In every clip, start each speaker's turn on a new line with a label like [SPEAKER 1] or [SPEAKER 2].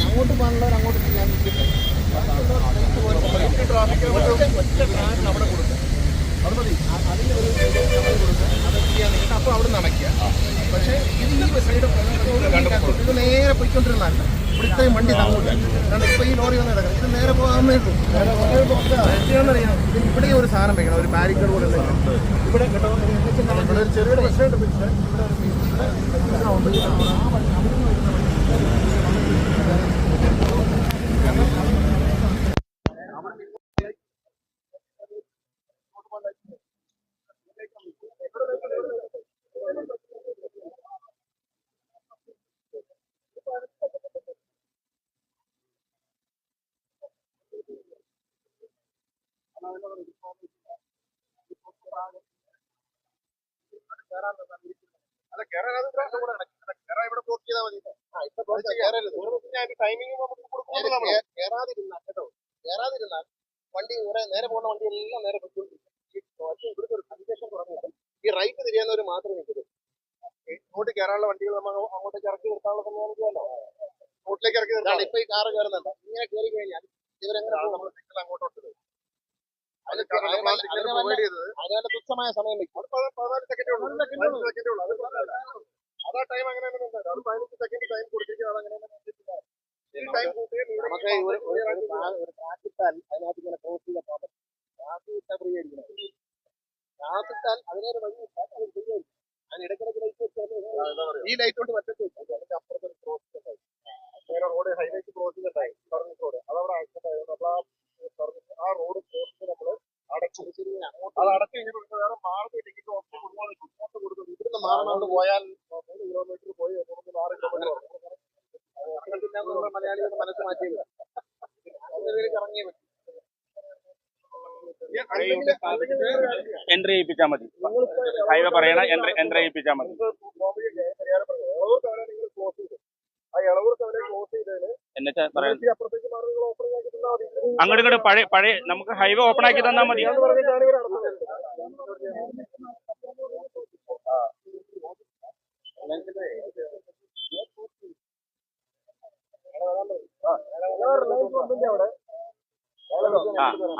[SPEAKER 1] അങ്ങോട്ട് പോകാനുള്ളവർ അങ്ങോട്ട് ചെയ്യാൻ അവിടെ കൊടുക്കുക അത് മതി. അതിന് ഒരു കൊടുക്കുക, അത് ചെയ്യാൻ വേണ്ടിയിട്ട് അപ്പോൾ അവിടെ നിന്ന് അടയ്ക്കുക. പക്ഷേ ഇത് ഈ സൈഡ് ഇത് നേരെ പോയിക്കൊണ്ടിരുന്നല്ല. ഇവിടെ ഇത്രയും വണ്ടി തങ്ങൂല. കാരണം ഇപ്പോൾ ഈ ലോറി വന്ന് കിടക്കുന്നത് ഇത് നേരെ പോകാമെന്നേ ഉള്ളൂ. എന്താണെന്നറിയാം, ഇവിടെ ഒരു സാധനം വെക്കണം, ഒരു ബാരിക്കേഡ് പോലെ ഇവിടെ കേട്ടോ. ഇവിടെ ഒരു ചെറിയൊരു പ്രശ്നമുണ്ട്. അല്ല കയറാൻ ഇവിടെ ബ്ലോക്ക് ചെയ്താൽ മതി. കയറാതിരുന്നാൽ വണ്ടി നേരെ പോകുന്ന വണ്ടി എല്ലാം നേരെ പൊയ്ക്കൊണ്ടിരിക്കും. ഇവിടുത്തെ ഒരു കൺജഷൻ കുറഞ്ഞിട്ട് ഈ റൈറ്റ് തിരിയുന്നവർ മാത്രമേ നിൽക്കൂ. ഇങ്ങോട്ട് കയറാനുള്ള വണ്ടികൾ നമ്മൾ അങ്ങോട്ടേക്ക് ഇറക്കി നിർത്താനുള്ള സംവിധാനം റോട്ടിലേക്ക് ഇറക്കി നിർത്താൻ ഇപ്പൊ ഈ കാറ് കയറുന്നുണ്ട്. ഇങ്ങനെ കയറി കഴിഞ്ഞാൽ ഇവരെങ്ങനെ നമ്മൾ സിഗ്നൽ അങ്ങോട്ടോട്ട് അതിനുള്ള തുച്ഛമായ സമയം വെക്കും. 14 സെക്കൻഡേ ഉള്ളൂ. അതാ ടൈം അങ്ങനെ അത് 15 സെക്കൻഡ് ടൈം കൊടുത്തിരിക്കുന്നത്. അതങ്ങനെ നമുക്ക് ഒരു ട്രാക്കിട്ടാൽ അതിനകത്ത് ഇങ്ങനെ ക്രോസ് ചെയ്യാൻ പാടില്ല. ട്രാക്കിട്ടാൽ ഫ്രീ ആയിരിക്കണം. ട്രാക്കിട്ടാൽ അതിനൊരു വഴി അതിന് ഇടയ്ക്കിടയ്ക്ക് ലൈറ്റ് വെച്ചാൽ ഈ ലൈറ്റ് കൊണ്ട് മറ്റേ അതിന്റെ അപ്പുറത്തെ ക്രോസ് വേറെ റോഡ് ഹൈവേക്ക് ക്രോസ് ചെയ്തിട്ടായി സർവീസ് റോഡ് അതവിടെ ആക്സിഡന്റ് ആയതുകൊണ്ട് അപ്പോൾ ആ റോഡ് ക്രോസ് നമ്മൾ അടച്ചു. അത് അടച്ചു കഴിഞ്ഞിട്ട് വേറെ മാർഗം ടിക്കറ്റ് ഓപ്ഷൻ കൊടുക്കാൻ കൊടുത്തു. ഇവിടുന്ന് മാറണോണ്ട് പോയാൽ 3 കിലോമീറ്റർ പോയി 6 കിലോമീറ്റർ മലയാളികൾ മനസ്സ് മാറ്റിയില്ല. കറങ്ങിയേ പറ്റും.
[SPEAKER 2] എൻട്രി ചെയ്യിപ്പിച്ചാൽ മതി. ഹൈവേ പറയണ എൻട്രി ചെയ്യിപ്പിച്ചാൽ മതി. അങ്ങോട്ട് ഇങ്ങോട്ട് പഴയ നമുക്ക് ഹൈവേ ഓപ്പൺ ആക്കി തന്നാൽ മതി.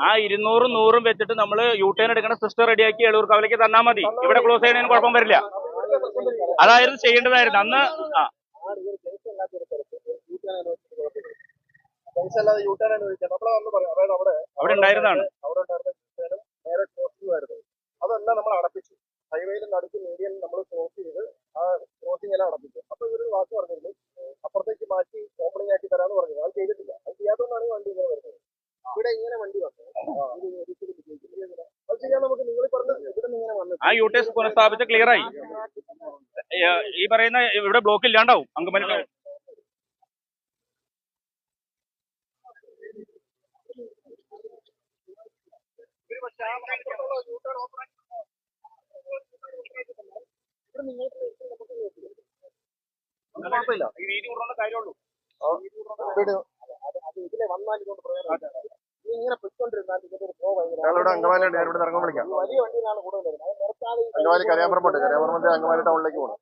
[SPEAKER 2] ആ 200 100 വെച്ചിട്ട് നമ്മൾ യൂട്ടേൺ എടുക്കുന്ന സിസ്റ്റം റെഡിയാക്കി എളൂർക്കാവിലേക്ക് തന്നാൽ മതി. ഇവിടെ ക്ലോസ് ചെയ്യുന്നതിന് കുഴപ്പം വരില്ല. അതായിരുന്നു ചെയ്യേണ്ടതായിരുന്നു അന്ന്. അവിടെ ഉണ്ടായിരുന്നതാണ്.
[SPEAKER 1] അതെല്ലാം നമ്മൾ അടപ്പിച്ചു. ഹൈവേയിൽ നടുക്ക് മീഡിയൻ നമ്മൾ ക്രോസ് ചെയ്ത് ആ ക്രോസിംഗ് എല്ലാം അടപ്പിച്ചു. അപ്പൊ ഇവര് വാക്ക് പറഞ്ഞിരുന്നു അപ്പുറത്തേക്ക് മാറ്റി ഓപ്പണിംഗ് ആക്കി തരാന്ന് പറഞ്ഞു. അത് ചെയ്തിട്ടില്ല. അത് ചെയ്യാത്തതുകൊണ്ടാണ് വണ്ടി ഇങ്ങനെ വരുന്നത്. ഇവിടെ ഇങ്ങനെ വണ്ടി വന്നത് അത് ചെയ്യാൻ നമുക്ക് നിങ്ങൾ പറഞ്ഞ ഇവിടെ ഇങ്ങനെ വന്നത്
[SPEAKER 2] ആ യൂട്ടേഴ്സ് പുനഃസ്ഥാപിച്ച ക്ലിയർ ആയി. ഈ പറയുന്ന ഇവിടെ ബ്ലോക്ക് ഇല്ലാണ്ടാവും. അങ്കമാലി കുഴപ്പമില്ല. ഈ വീതി കൂടുന്ന കാര്യമുള്ളൂ.
[SPEAKER 1] ഇതിലെ വന്നാൽ ഇതുകൊണ്ട് പ്രയോജനം ഇങ്ങനെ പൊയ്ക്കൊണ്ടിരുന്നാൽ ഇതിന്റെ ഫ്ലോ ഭയങ്കര. അങ്കമാലിയുണ്ട്. ഞാൻ ഇവിടെ ഇറങ്ങാൻ വിളിക്കാം. വലിയ വണ്ടിയിലാണ് കൂടുതൽ അങ്കമാലി കരയാമ്പറമ്പുണ്ട്. കരയാമ്പറമ്പ് അങ്കമാലി ടൗണിലേക്ക് പോകണം.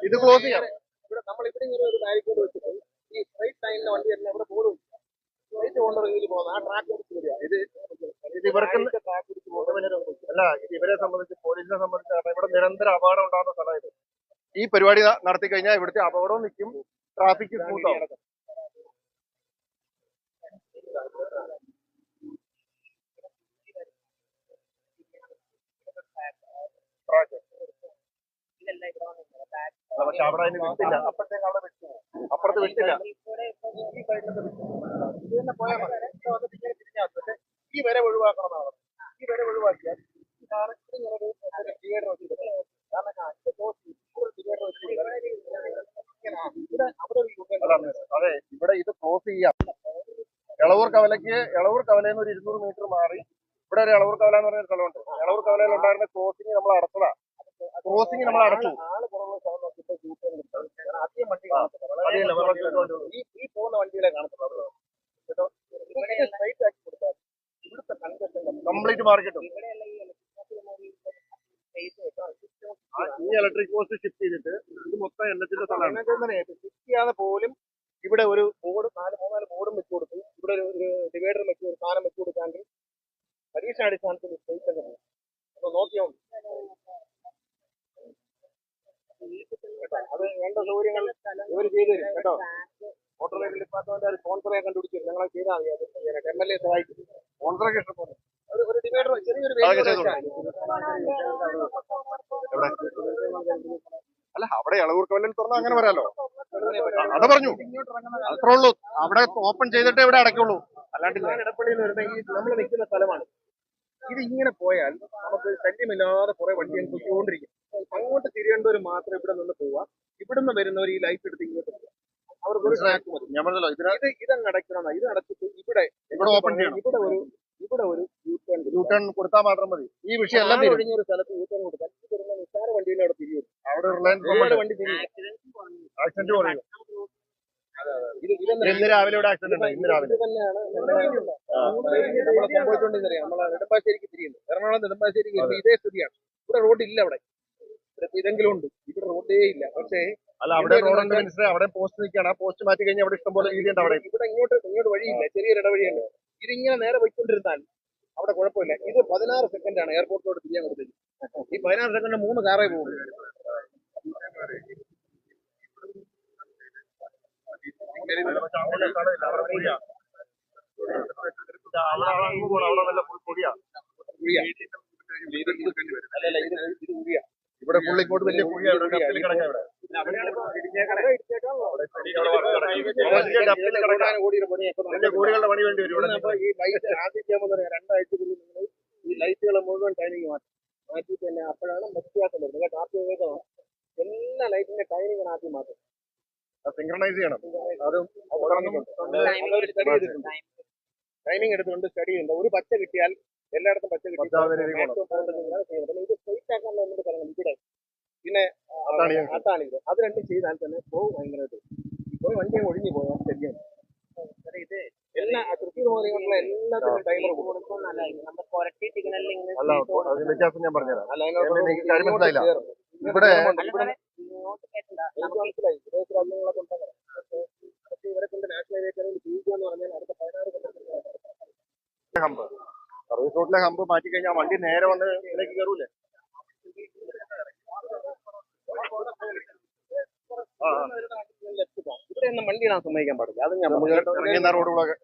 [SPEAKER 1] ഇത് ക്ലോസ് ചെയ്യാം. ഇവിടെ നമ്മളിവിടെ ഇങ്ങനെ ഒരു ബാരിക്കേഡ് വെച്ചിട്ട് ഈ സ്ട്രൈറ്റ് ലൈനിലെ വണ്ടി എല്ലാം ഇവിടെ പോകും. സ്ട്രൈറ്റ് കൊണ്ടിറങ്ങി പോകുന്നത് ആ ട്രാക്ക് പിടിച്ച് വരിക. ഇത് ഇവർക്ക് അല്ല, ഇത് ഇവരെ സംബന്ധിച്ച് പോലീസിനെ സംബന്ധിച്ച് ഇവിടെ നിരന്തരം അപകടം ഉണ്ടാകുന്ന സ്ഥലം ഇത്. ഈ പരിപാടി നടത്തി കഴിഞ്ഞാൽ ഇവിടുത്തെ അപകടവും നിൽക്കും, ട്രാഫിക് സ്മൂത്താവും. പക്ഷെ അവിടെ അതിന് വിട്ടില്ല. അപ്പുറത്തേക്ക് അവിടെ വിട്ടു. അപ്പുറത്ത് വിട്ടില്ല. ഈ സൈഡിലൊക്കെ വിട്ടു. ഇത് തന്നെ പോയാൽ മതി. ഇങ്ങനെ തിരിഞ്ഞാൽ പക്ഷെ ഈ വരെ ഒഴിവാക്കണമെന്നാണ്. ഈ വരെ ഒഴിവാക്കിയാൽ അതെ, ഇവിടെ ഇത് ക്ലോസ് ചെയ്യാം. എളവൂർ കവലയിൽ ഒരു 200 മീറ്റർ മാറി ഇവിടെ ഒരു എളവൂർ കവല എന്ന് പറഞ്ഞ സ്ഥലമുണ്ട്. എളവൂർ കവലയിൽ ഉണ്ടായിരുന്ന ക്രോസിംഗ് നമ്മൾ അടച്ചതാ. ക്രോസിംഗ് നമ്മൾ അടച്ചു. ആദ്യം വണ്ടി കാണത്തില്ല. ഈ പോകുന്ന വണ്ടികളെ കാണത്തുള്ളൂ. സ്ട്രൈറ്റ് ആക്കി കൊടുത്താൽ ഇവിടുത്തെ കംപ്ലീറ്റ് മാർക്കറ്റും ഈ ഇലക്ട്രിക് പോസ്റ്റ് ഷിഫ്റ്റ് ചെയ്തിട്ട് ഇത് മൊത്തം എണ്ണത്തിന്റെ സ്ഥലമാണ്. ഷിഫ്റ്റ് ചെയ്യാതെ പോലും ഇവിടെ ഒരു ബോർഡ് 4 ബോർഡും വെച്ച് കൊടുത്തു. ഇവിടെ ഒരു ഡിവൈഡർ വെച്ച് ഒരു സാധനം വെച്ച് കൊടുക്കാമെങ്കിൽ പരീക്ഷാടിസ്ഥാനത്തിൽ സ്പേസ് ഒക്കെ അപ്പൊ നോക്കിയോ. അത് വേണ്ട സൗകര്യങ്ങൾ ഇവർ ചെയ്തു തരും കേട്ടോ. മോട്ടോർ വെഹിക്കിൾ ഡിപ്പാർട്ട്മെന്റ് സ്പോൺസറെ കണ്ടുപിടിച്ചു ഞങ്ങളെ ചെയ്താൽ മതി. അത് MLA സഹായിക്കും. സ്പോൺസറൊക്കെ ഇഷ്ടപ്പെടും. ഒരു ഡിവൈഡർ ചെറിയൊരു അല്ല അവിടെ എളവൂർ കവലയിൽ തുറന്നാൽ അങ്ങനെ വരാലോ. അത് പറഞ്ഞു അത്രേ ഉള്ളൂ. അവിടെ ഓപ്പൺ ചെയ്തിട്ടേ ഇവിടെ അടയ്ക്കുള്ളൂ. അല്ലാണ്ട് ഇടപ്പള്ളിയിൽ നിന്ന് വരുന്ന ഈ നമ്മൾ നിൽക്കുന്ന സ്ഥലമാണ്. ഇത് ഇങ്ങനെ പോയാൽ നമുക്ക് ശല്യമില്ലാതെ കുറെ വണ്ടികൾ പൊയ്ക്കൊണ്ടിരിക്കും. അങ്ങോട്ട് തിരിയേണ്ടവർ മാത്രം ഇവിടെ നിന്ന് പോവാ. ഇവിടുന്ന് വരുന്നവർ ഈ ലൈറ്റ് എടുത്ത് ഇങ്ങോട്ട് പോവാം. അവർക്ക് ഒരു ട്രാക്ക് മതി. ഇതങ്ങ് അടയ്ക്കണം. ഇത് അടച്ചിട്ട് ഇവിടെ ഓപ്പൺ ചെയ്യണം. ഇവിടെ ഒരു യു ടേൺ കൊടുത്താൽ മാത്രം മതി. ഈ വിഷയം എല്ലാം ഒഴിഞ്ഞ ഒരു സ്ഥലത്ത് യു ടേൺ കൊടുത്താൽ വരുന്ന നിസ്സാര വണ്ടിയിൽ അവിടെ തിരിയും. അവിടെ റിലയൻസ് വണ്ടി തിരിയും. ആക്സിഡന്റ് കുറയും. ഇന്ന് രാവിലെ ഇവിടെ ആക്സിഡന്റ് ഉണ്ട്. ഇന്ന് രാവിലെ നമ്മളെ സംഭവിച്ചുകൊണ്ടിരിക്കുന്നറിയാം. നമ്മളെ നെടുമ്പാശ്ശേരിക്ക് തിരിയുന്നു. എറണാകുളം നെടുമ്പാശ്ശേരിക്ക് ഇതേ സ്ഥിതിയാണ്. ഇവിടെ റോഡില്ല. അവിടെ ഇതെങ്കിലും ഉണ്ട്. ഇവിടെ റോഡേ ഇല്ല. പക്ഷേ അല്ല അവിടെ റോഡുണ്ട് മനസ്സിലായി. അവിടെ പോസ്റ്റ് നിൽക്കുകയാണ്. ആ പോസ്റ്റ് മാറ്റി കഴിഞ്ഞാൽ അവിടെ ഇഷ്ടംപോലെ രീതിയുണ്ട്. അവിടെ ഇവിടെ ഇങ്ങോട്ട് വഴിയില്ല. ചെറിയൊരു ഇടവഴിയുണ്ട്. ഇതിങ്ങനെ നേരെ പോയിക്കൊണ്ടിരുന്നാൽ അവിടെ കുഴപ്പമില്ല. ഇത് 16 സെക്കൻഡാണ് എയർപോർട്ടിലോട്ട് തിരിയാൻ കൊടുത്തത്. ഈ 16 സെക്കൻഡ് 3 കാറേ പോകും. ഇവിടെ പുള്ളിക്കോട്ട് വലിയ കോടികളുടെ പണി വേണ്ടി വരും. ഈ ലൈറ്റ് ആദ്യം ചെയ്യുമ്പോൾ 2 ആഴ്ചക്കുള്ളിൽ നിങ്ങൾ ഈ ലൈറ്റുകൾ മുഴുവൻ ടൈമിങ് മാറ്റിയിട്ട് തന്നെ അപ്പോഴാണ് വ്യത്യാസം വരുന്നത് കേട്ടോ. ആദ്യം എല്ലാ ലൈറ്റിന്റെ ടൈമിങ് ആദ്യം മാറ്റും. സിംഗ്രണൈസ് ചെയ്യണം. അതും ടൈമിംഗ് എടുത്തുകൊണ്ട് സ്റ്റഡി ഉണ്ട്. ഒരു പച്ച കിട്ടിയാൽ എല്ലായിടത്തും പച്ച കിട്ടി. ഇത് സ്ട്രൈറ്റ് ആക്കാൻ എന്നോട് പറയണം. ഇവിടെ പിന്നെ അതാണിത്. അത് രണ്ടും ചെയ്താൽ തന്നെ പോകും ഭയങ്കരമായിട്ട്. ഇപ്പോൾ വണ്ടി ഒഴിഞ്ഞു പോയാൽ ശരിയാണ്. എല്ലാ കൃത്യമായിട്ടുള്ള എല്ലാത്തിനും ടൈമർ കൊടുക്കും. വ്യത്യാസം ഞാൻ പറഞ്ഞുതരാം. മനസ്സിലായില്ല. ഇവിടെ മനസ്സിലായി. വിദേശ രാജ്യങ്ങളൊക്കെ ഉണ്ടാകാം. പക്ഷേ ഇവരെ കൊണ്ട് നാഷണൽ ഹൈവേക്കാരിൽ ജീവിക്കുക എന്ന് പറഞ്ഞാൽ അടുത്ത 16 ഹമ്പ് സർവീസ് റോഡിലെ ഹമ്പ് മാറ്റി കഴിഞ്ഞാൽ വണ്ടി നേരെ വന്ന് ഇതിലേക്ക് കയറൂലേ. ഇവിടെ ഒന്നും വണ്ടി ഇടാൻ സമ്മതിക്കാൻ പാടില്ല. അത് ഞാൻ റോഡുകളൊക്കെ